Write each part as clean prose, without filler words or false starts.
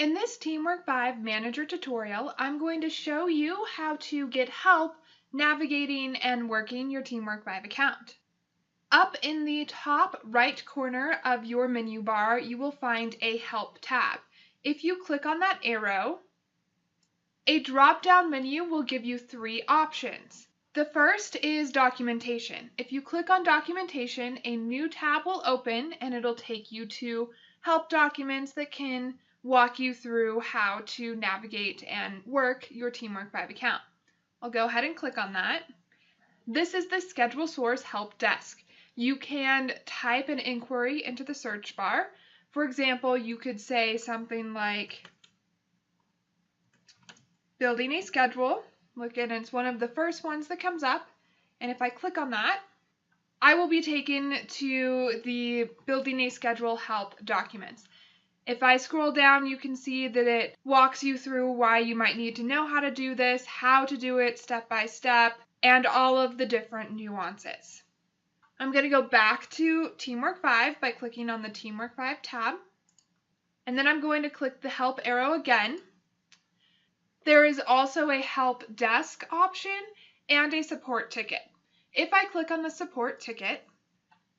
In this Teamwork 5 Manager tutorial, I'm going to show you how to get help navigating and working your Teamwork 5 account. Up in the top right corner of your menu bar, you will find a Help tab. If you click on that arrow, a drop-down menu will give you three options. The first is Documentation. If you click on Documentation, a new tab will open and it'll take you to help documents that can walk you through how to navigate and work your Teamwork 5 account. I'll go ahead and click on that. This is the Schedule Source Help Desk. You can type an inquiry into the search bar. For example, you could say something like building a schedule. Look, and it's one of the first ones that comes up. And if I click on that, I will be taken to the building a schedule help documents. If I scroll down, you can see that it walks you through why you might need to know how to do this, how to do it step by step, and all of the different nuances. I'm going to go back to Teamwork 5 by clicking on the Teamwork 5 tab. And then I'm going to click the Help arrow again. There is also a Help Desk option and a Support Ticket. If I click on the Support Ticket,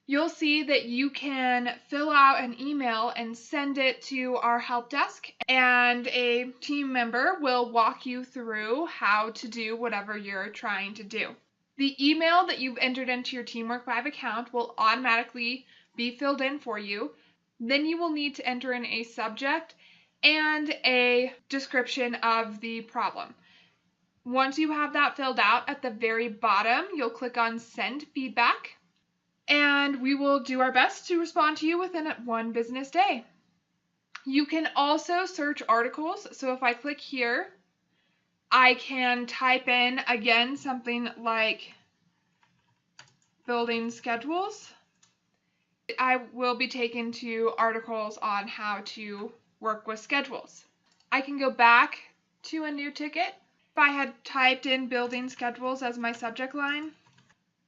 you'll see that you can fill out an email and send it to our help desk, and a team member will walk you through how to do whatever you're trying to do. The email that you've entered into your Teamwork 5 account will automatically be filled in for you. Then you will need to enter in a subject and a description of the problem. Once you have that filled out, at the very bottom, you'll click on Send Feedback, and we will do our best to respond to you within 1 business day. You can also search articles. So if I click here, I can type in, again, something like building schedules. I will be taken to articles on how to work with schedules. I can go back to a new ticket. If I had typed in building schedules as my subject line,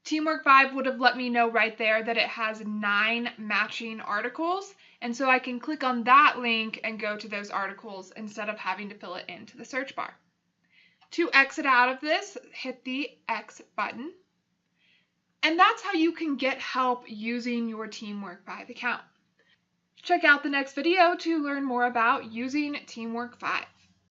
Teamwork 5 would have let me know right there that it has 9 matching articles, and so I can click on that link and go to those articles instead of having to fill it into the search bar. To exit out of this, hit the X button. And that's how you can get help using your Teamwork 5 account. Check out the next video to learn more about using Teamwork 5.